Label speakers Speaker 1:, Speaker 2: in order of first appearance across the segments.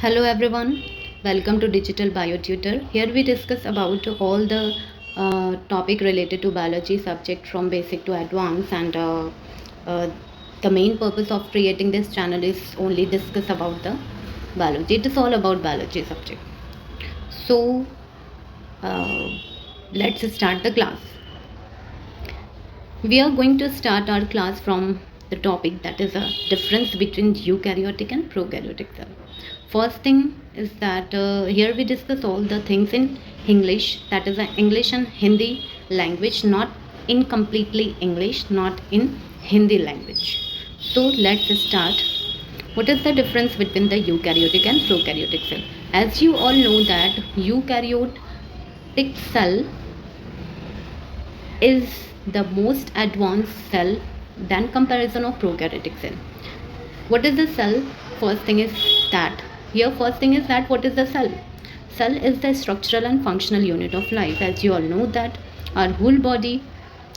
Speaker 1: Hello everyone, welcome to Digital BioTutor. Here we discuss about all the topic related to biology subject from basic to advanced and the main purpose of creating this channel is only discuss about the biology. It is all about biology subject. So uh, let's start the class. We are going to start our class from the topic that is a difference between eukaryotic and prokaryotic cell. First thing is that here we discuss all the things in English, that is English and Hindi language, not in completely English, not in Hindi language. So let's start. What is the difference between the eukaryotic and prokaryotic cell? As you all know that eukaryotic cell is the most advanced cell than comparison of prokaryotic cell. What is the cell? First thing is that what is the cell? Cell is the structural and functional unit of life. As you all know that our whole body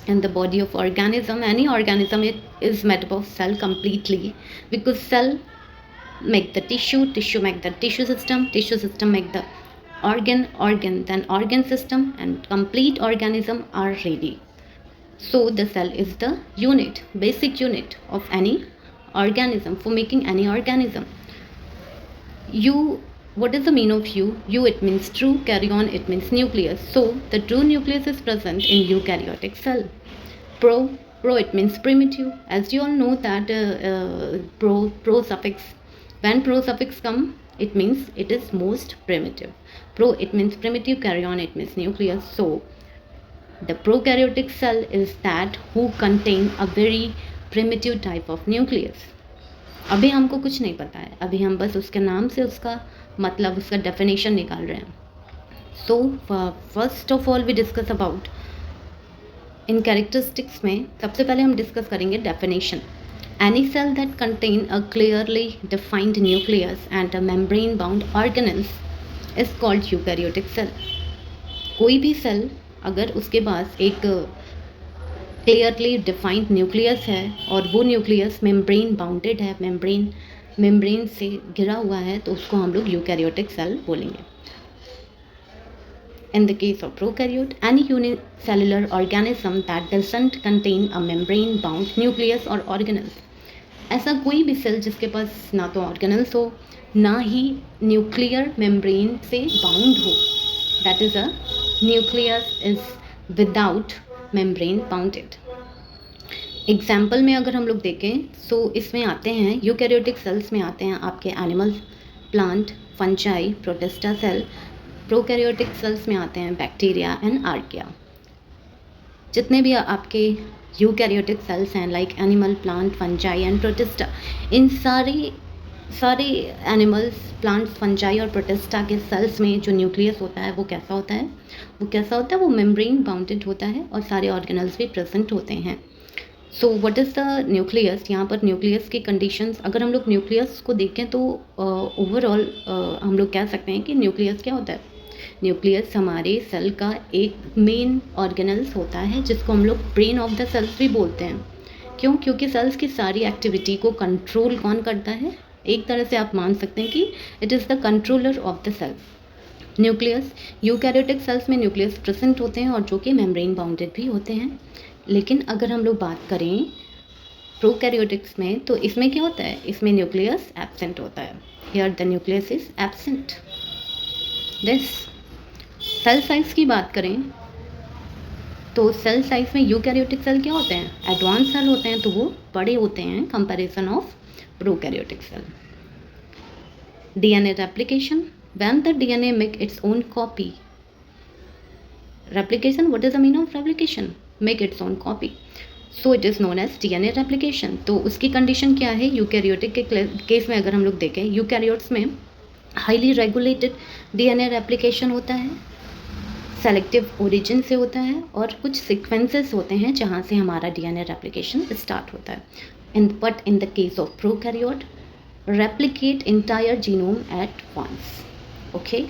Speaker 1: and the body of organism, any organism, it is made up of cell completely, because cell make the tissue make the tissue system make the organ then organ system, and complete organism are ready. So the cell is the unit, basic unit of any organism, for making any organism. You, what is the mean of you? It means true, karyon it means nucleus. So the true nucleus is present in eukaryotic cell. Pro it means primitive. As you all know that pro suffix, when pro suffix come, it means it is most primitive. Pro it means primitive, karyon it means nucleus. So the prokaryotic cell is that who contain a very primitive type of nucleus. अभी हमको कुछ नहीं पता है, अभी हम बस उसके नाम से उसका मतलब, उसका डेफिनेशन निकाल रहे हैं. So first of all we discuss about in characteristics में सबसे पहले हम डिस्कस करेंगे definition. Any cell that contain a clearly defined nucleus and a membrane bound organelles is called eukaryotic cell. कोई भी सेल अगर उसके पास एक क्लियरली डिफाइंड न्यूक्लियस है और वो न्यूक्लियस मेम्ब्रेन बाउंडेड है, मेम्ब्रेन से घिरा हुआ है, तो उसको हम लोग यूकैरियोटिक सेल बोलेंगे. In the case of prokaryote, any unicellular organism that doesn't contain a membrane bound nucleus or organelles. ऐसा कोई भी सेल जिसके पास ना तो ऑर्गेनल्स हो ना ही न्यूक्लियर मेम्ब्रेन से बाउंड हो, that is a nucleus is without membrane bounded. Example में अगर हम लोग देखें तो इसमें आते हैं यूकैरियोटिक सेल्स में आते हैं आपके animal, plant, fungi, protista cell. Prokaryotic cells में आते हैं बैक्टीरिया एंड आर्किया. जितने भी आपके यूकैरियोटिक सेल्स हैं like animal, plant, fungi and protista, इन सारे एनिमल्स, प्लांट्स, फंजाई और प्रोटिस्टा के सेल्स में जो न्यूक्लियस होता है वो कैसा होता है? वो मेम्ब्रेन बाउंडेड होता है और सारे ऑर्गेनल्स भी प्रेजेंट होते हैं. So what is the nucleus? यहाँ पर न्यूक्लियस की कंडीशंस, अगर हम लोग न्यूक्लियस को देखें तो ओवरऑल हम लोग कह सकते हैं कि न्यूक्लियस क्या होता है? न्यूक्लियस हमारे सेल का एक मेन ऑर्गेनल्स होता है जिसको हम लोग ब्रेन ऑफ द सेल्स भी बोलते हैं. क्यों? क्योंकि सेल्स की सारी एक्टिविटी को कंट्रोल कौन करता है? एक तरह से आप मान सकते हैं कि it is the controller of the cell. Nucleus, eukaryotic cells में न्यूक्लियस प्रेजेंट होते हैं और जो कि मेम्ब्रेन बाउंडेड भी होते हैं. लेकिन अगर हम लोग बात करें प्रोकैरियोटिक्स में, तो इसमें क्या होता है? इसमें न्यूक्लियस एब्सेंट होता है. Here the nucleus is absent. This cell size की बात करें तो सेल साइज में यूकैरियोटिक सेल क्या होते हैं? एडवांस सेल होते हैं, तो वो बड़े होते हैं comparison of prokaryotic cell. DNA replication, when the DNA make its own copy. Replication, what is the meaning of replication? Make its own copy. So it is known as DNA replication. तो उसकी condition क्या है? Eukaryotic के case में अगर हम लोग देखें, यूकैरियोट्स में हाईली रेगुलेटेड DNA रेप्लिकेशन होता है, सेलेक्टिव ओरिजिन से होता है, और कुछ सीक्वेंसेस होते हैं जहाँ से हमारा DNA रेप्लिकेशन स्टार्ट होता है. But in the case of prokaryote, replicate entire genome at once. Okay,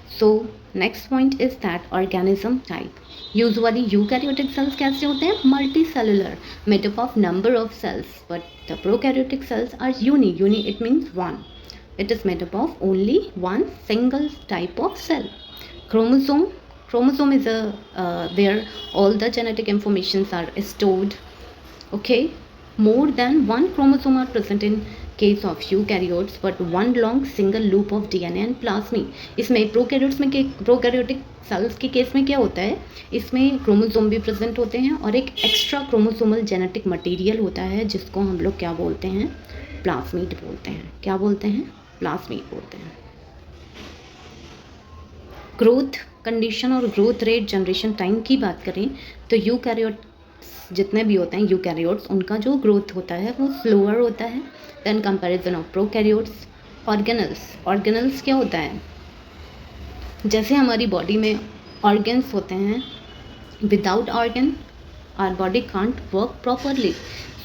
Speaker 1: so next point is that organism type. Usually eukaryotic cells कैसे होते हैं? Multicellular, made up of number of cells, but the prokaryotic cells are uni it means one. It is made up of only one single type of cell. Chromosome is where all the genetic informations are stored. Okay, more than one chromosome are present in case of eukaryotes, but one long single loop of DNA and plasmid. इसमें prokaryotes में prokaryotic cells के case में क्या होता है, इसमें chromosome भी present होते हैं और एक एक्स्ट्रा क्रोमोसोमल जेनेटिक मटेरियल होता है जिसको हम लोग क्या बोलते हैं, प्लाज्मिड बोलते हैं. क्या बोलते हैं, प्लाज्मिड बोलते हैं. ग्रोथ कंडीशन और ग्रोथ रेट जनरेशन टाइम की बात करें तो यूकैरियोट्स जितने भी होते हैं यूकैरियोट्स, उनका जो ग्रोथ होता है वो स्लोअर होता है than comparison of prokaryotes. Organelles क्या होता है, जैसे हमारी बॉडी में ऑर्गन्स होते हैं, without organ our body can't work properly.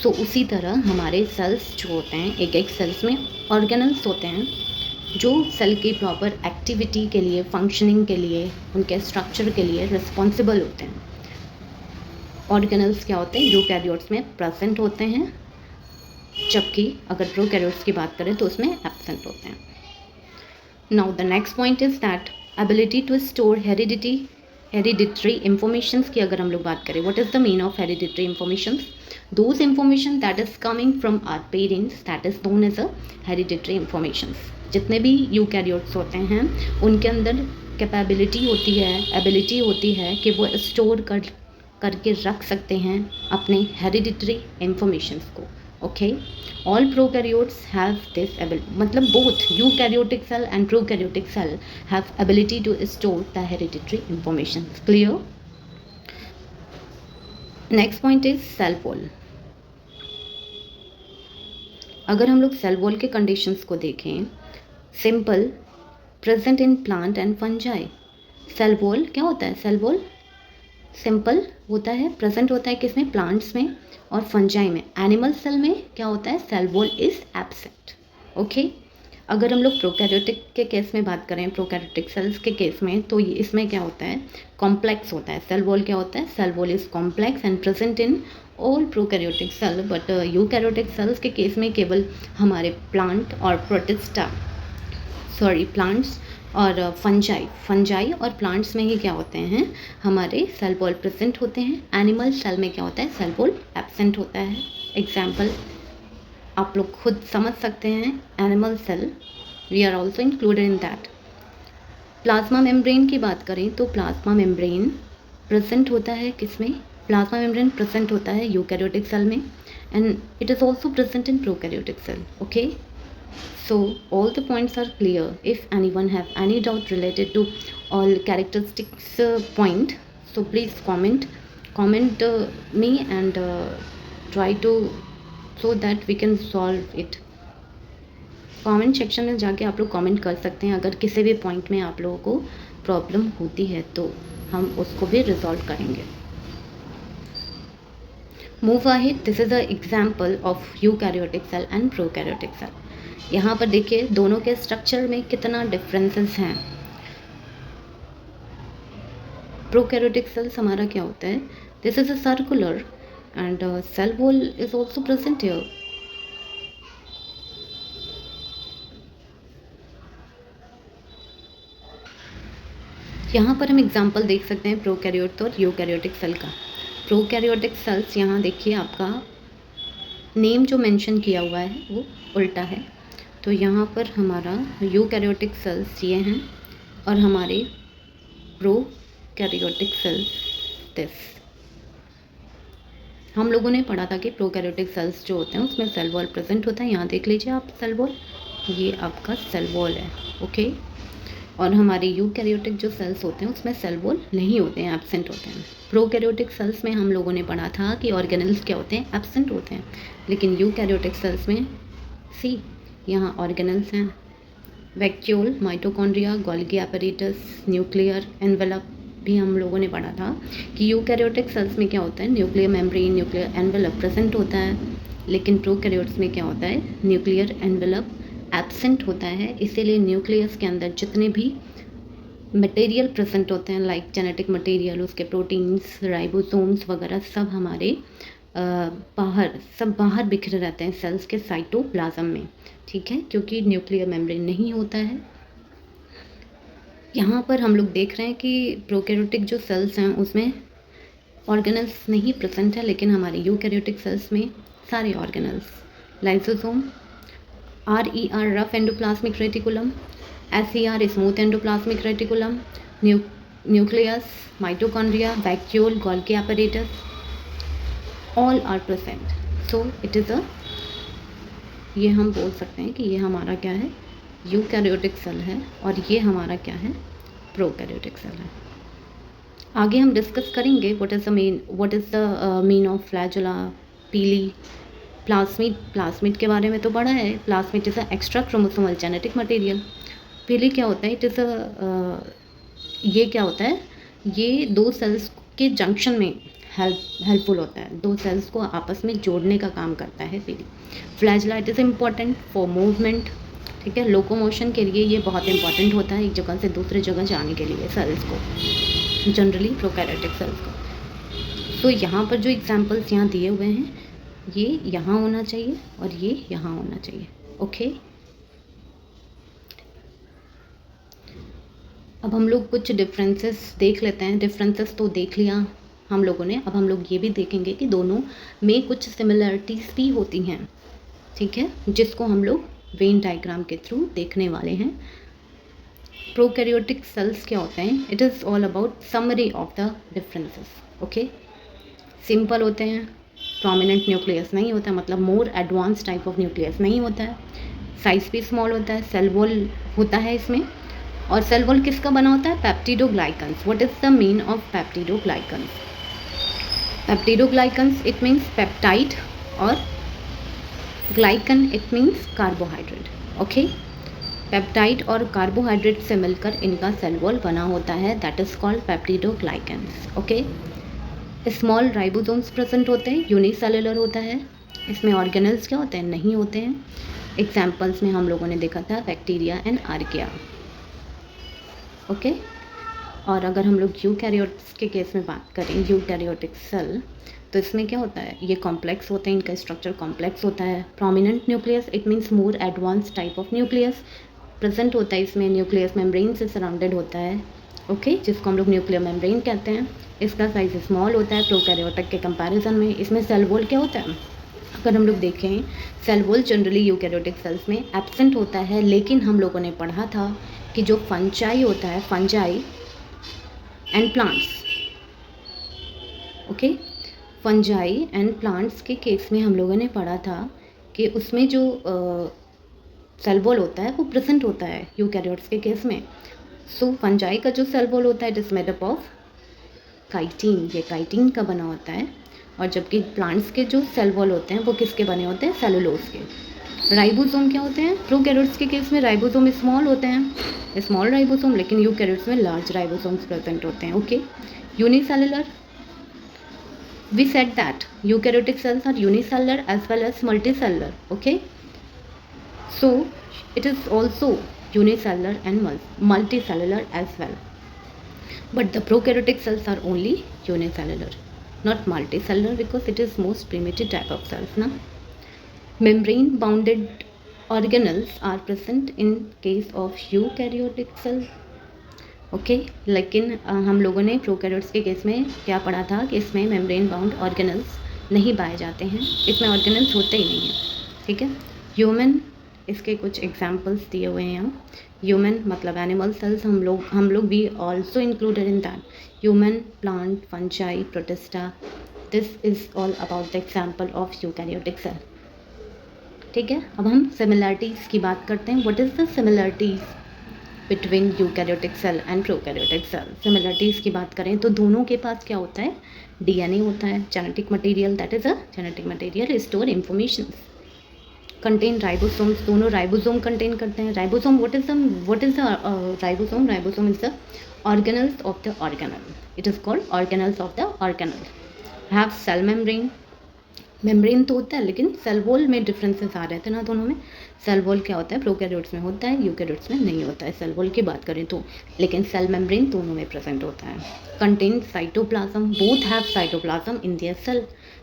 Speaker 1: So उसी तरह हमारे सेल्स जो होते हैं, एक एक सेल्स में ऑर्गेनल्स होते हैं जो सेल की प्रॉपर एक्टिविटी के लिए, फंक्शनिंग के लिए, उनके स्ट्रक्चर के लिए रिस्पॉन्सिबल होते हैं. ऑर्गेनल्स क्या होते हैं, यूकैरियोट्स में प्रेजेंट होते हैं, जबकि अगर प्रोकैरियोट्स की बात करें तो उसमें एब्सेंट होते हैं. Now the next point is that ability to store hereditary informations की अगर हम लोग बात करें, what is the mean of hereditary informations, those information that is coming from our parents, that is known as a hereditary informations. जितने भी eukaryotes होते हैं उनके अंदर कैपेबिलिटी होती है, एबिलिटी होती है कि वो स्टोर करके रख सकते हैं अपने हेरिडिटरी इंफॉर्मेशंस को. Okay, all prokaryotes have this ability, मतलब both eukaryotic cell and prokaryotic cell have ability to store the hereditary information. Clear. Next point is cell wall. अगर हम लोग सेल वॉल के कंडीशंस को देखें, simple, present in plant and fungi. Cell wall क्या होता है, सेल वॉल सिंपल होता है, प्रेजेंट होता है किसमें, प्लांट्स में और फंजाई में. एनिमल सेल में क्या होता है, cell wall is absent. Okay, अगर हम लोग प्रोकैरियोटिक के केस में बात करें, प्रोकैरियोटिक सेल्स के केस में, तो इसमें क्या होता है, कॉम्प्लेक्स होता है. सेल वॉल क्या होता है, cell wall is complex and present in all prokaryotic cell. But eukaryotic cells के केस में केवल हमारे प्लांट और प्लांट्स और फंजाई और प्लांट्स में ही क्या होते हैं, हमारे सेल वॉल प्रेजेंट होते हैं. एनिमल सेल में क्या होता है, सेल वॉल एब्सेंट होता है. एग्जाम्पल आप लोग खुद समझ सकते हैं, animal cell we are also included in that. Plasma membrane की बात करें तो प्लाज्मा मेम्ब्रेन प्रेजेंट होता है किसमें, प्लाज्मा मेम्ब्रेन प्रेजेंट होता है यूकैरियोटिक सेल में and it is also present in prokaryotic cell. Okay, so all the points are clear. If anyone have any doubt related to all characteristics point, so please comment me and try to so that we can solve it. Comment section में जाके आप लोग comment कर सकते हैं. अगर किसी भी पॉइंट में आप लोगों को प्रॉब्लम होती है तो हम उसको भी रिजॉल्व करेंगे. Move ahead. This is a example of eukaryotic cell and prokaryotic cell. यहाँ पर देखिए दोनों के स्ट्रक्चर में कितना डिफरेंसेस हैं. प्रोकैरियोटिक सेल्स हमारा क्या होता है, this is a circular and cell wall is also present here. यहाँ पर हम एग्जांपल देख सकते हैं प्रोकैरियोट और यूकैरियोटिक सेल का. प्रोकैरियोटिक सेल्स यहाँ देखिए आपका नेम जो मेंशन किया हुआ है वो उल्टा है. तो यहाँ पर हमारा यूकैरियोटिक सेल्स ये हैं और हमारे प्रोकैरियोटिक सेल्स दिस. हम लोगों ने पढ़ा था कि प्रोकैरियोटिक सेल्स जो होते हैं उसमें सेल वॉल प्रेजेंट होता है. यहाँ देख लीजिए आप सेल वॉल, ये आपका सेल वॉल है. ओके, और हमारे यूकैरियोटिक जो सेल्स होते हैं उसमें सेल वॉल नहीं होते हैं, एब्सेंट होते हैं. प्रोकैरियोटिक सेल्स में हम लोगों ने पढ़ा था कि ऑर्गेनल्स क्या होते हैं, एब्सेंट होते हैं. लेकिन यूकैरियोटिक सेल्स में सी यहाँ ऑर्गेनल्स हैं, vacuole, mitochondria, Golgi apparatus, nuclear envelope भी हम लोगों ने पढ़ा था कि यूकैरियोटिक सेल्स में क्या होता है, nuclear membrane, nuclear envelope present होता है. लेकिन प्रोकैरियोट्स में क्या होता है, न्यूक्लियर एनवेलप एब्सेंट होता है. इसीलिए न्यूक्लियस के अंदर जितने भी मटेरियल प्रेजेंट होते हैं लाइक जेनेटिक मटेरियल, उसके प्रोटीन्स, राइबोसोम्स वगैरह सब हमारे बाहर सब बाहर बिखरे रहते हैं सेल्स के साइटोप्लाज्म में, ठीक है, क्योंकि न्यूक्लियर मेम्ब्रेन नहीं होता है। यहाँ पर हम लोग देख रहे हैं कि प्रोकैरियोटिक जो सेल्स हैं उसमें ऑर्गेनल्स नहीं प्रेजेंट है, लेकिन हमारे यूकैरियोटिक सेल्स में सारे organelles, lysosome, RER rough endoplasmic reticulum, SER smooth endoplasmic reticulum, nucleus, mitochondria, vacuole, Golgi apparatus, all are present. So it is a, ये हम बोल सकते हैं कि ये हमारा क्या है, यूकैरियोटिक सेल है, और ये हमारा क्या है, प्रोकैरियोटिक सेल है। आगे हम डिस्कस करेंगे what is the mean of flagella, पीली, प्लाज्मिड के बारे में तो पढ़ा है। Plasmid is a extra chromosomal genetic material. पीली क्या होता है, इट इज़ ये क्या होता है, ये दो सेल्स के जंक्शन में हेल्पफुल होता है, दो सेल्स को आपस में जोड़ने का काम करता है पीली। Flagella it is important for movement, ठीक है, लोकोमोशन के लिए ये बहुत इंपॉर्टेंट होता है, एक जगह से दूसरी जगह जाने के लिए सेल्स को, जनरली प्रोकैरियोटिक सेल्स को। तो यहाँ पर जो एग्जांपल्स यहाँ दिए हुए हैं, ये यहाँ होना चाहिए और ये यहाँ होना चाहिए, ओके। अब हम लोग कुछ डिफरेंसेस देख लेते हैं। डिफरेंसेस तो देख लिया हम लोगों ने, अब हम लोग ये भी देखेंगे कि दोनों में कुछ सिमिलरिटीज़ भी होती हैं, ठीक है, जिसको हम लोग वेन डायग्राम के थ्रू देखने वाले हैं। प्रोकैरियोटिक सेल्स क्या होते हैं, it is all about summary of the differences, okay. Simple होते हैं, प्रोमिनेंट न्यूक्लियस नहीं होता, मतलब more advance type of nucleus नहीं होता है, साइज भी स्मॉल होता है, सेल वॉल होता है इसमें, और सेल वॉल किसका बना होता है, peptidoglycans. What is the mean of peptidoglycans? Peptidoglycans it means peptide, और glycan it means carbohydrate, okay. Peptide और कार्बोहाइड्रेट से मिलकर इनका सेल वॉल बना होता है, that is called peptidoglycans, okay. Small ribosomes present होते हैं, यूनिसेलुलर होता है, इसमें ऑर्गेनल्स क्या होते हैं, नहीं होते हैं। एग्जाम्पल्स में हम लोगों ने देखा था बैक्टीरिया एंड आर्किया, ओके। और अगर हम लोग यूकैरियोट्स के केस में बात करें, यूकैरियोटिक सेल, तो इसमें क्या होता है, ये कॉम्प्लेक्स होते हैं, इनका स्ट्रक्चर कॉम्प्लेक्स होता है। Prominent nucleus it means more advance type of nucleus present होता है, इसमें न्यूक्लियस मेम्ब्रेन से सराउंडेड होता है, ओके, जिसको हम लोग न्यूक्लियर मेम्ब्रेन कहते हैं। इसका साइज स्मॉल होता है प्रोकैरियोटिक के कंपैरिजन में। इसमें सेल वॉल क्या होता है, अगर हम लोग देखें, cell wall generally eukaryotic cells में एब्सेंट होता है, लेकिन हम लोगों ने पढ़ा था कि जो फंजाई होता है, fungi and plants, okay, fungi and plants के केस में हम लोगों ने पढ़ा था कि उसमें जो सेल वॉल होता है वो प्रेजेंट होता है यूकैरियोट्स के केस में। सो फंजाई का जो सेल वॉल होता है it is made up of chitin, ये काइटिन का बना होता है, और जबकि प्लांट्स के जो सेल वॉल होते हैं वो किसके बने होते हैं, सेलुलोज के। राइबोसोम क्या होते हैं, प्रोकैरियोट्स के केस में राइबोसोम स्मॉल होते हैं, स्मॉल राइबोसोम, लेकिन यूकैरियोट्स में लार्ज राइबोसोम्स प्रेजेंट होते हैं, okay. Unicellular, we said that eukaryotic cells are unicellular as well as multicellular, okay. So it is also unicellular and multicellular as well, but the prokaryotic cells are only unicellular, not multicellular, because it is most primitive type of cells na. Membrane bounded organelles are present in case of eukaryotic cells, okay, लेकिन हम लोगों ने prokaryotes के case में क्या पढ़ा था कि इसमें मेम्ब्रेन बाउंड ऑर्गेनल्स नहीं पाए जाते हैं, इसमें ऑर्गेनल्स होते ही नहीं हैं, ठीक है। ह्यूमन, इसके कुछ एग्जांपल्स दिए हुए हैं यहाँ। ह्यूमन मतलब एनिमल सेल्स, हम लोग भी also included in that, human, plant, fungi, protista, this is all about the example of eukaryotic cell, ठीक है। अब हम सिमिलरिटीज़ की बात करते हैं। What is the similarities between eukaryotic cell and prokaryotic cell? Similarities की बात करें तो दोनों के पास क्या होता है, डीएनए होता है, genetic material, that is a genetic material store information, contain ribosomes, दोनों राइबोसोम कंटेन करते हैं। Ribosome what is the ribosome? Ribosome is the organelles of the organelle, it is called organelles of the organelle. Have cell membrane, membrane तो होता है लेकिन cell wall में differences आ रहे थे ना दोनों में। सेल वॉल क्या होता है, प्रोकैरियोट्स में होता है, यूकैरियोट्स में नहीं होता है सेल वॉल की बात करें तो, लेकिन सेल मेम्ब्रेन दोनों में प्रेजेंट होता है। Contain cytoplasm, both have cytoplasm in their cell,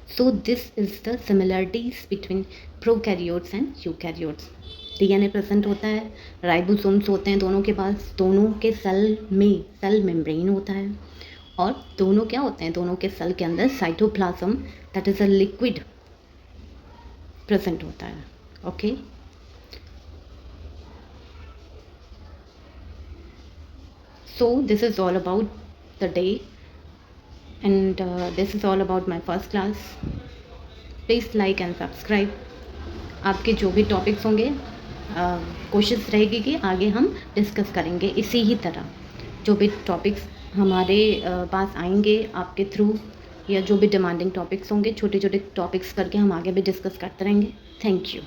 Speaker 1: So this is the similarities between prokaryotes and eukaryotes. DNA present होता है, राइबोसोम्स होते हैं दोनों के पास, दोनों के सेल में सेल मेम्ब्रेन होता है, और दोनों क्या होते हैं, दोनों के सेल के अंदर cytoplasm that is a liquid present होता है. Okay. So this is all about the day, and this is all about my first class. Please like and subscribe. आपके जो भी टॉपिक्स होंगे, कोशिश रहेगी कि आगे हम डिस्कस करेंगे इसी ही तरह. जो भी टॉपिक्स हमारे पास आएंगे आपके थ्रू, या जो भी डिमांडिंग टॉपिक्स होंगे, छोटे छोटे टॉपिक्स करके हम आगे भी डिस्कस करते रहेंगे. Thank you.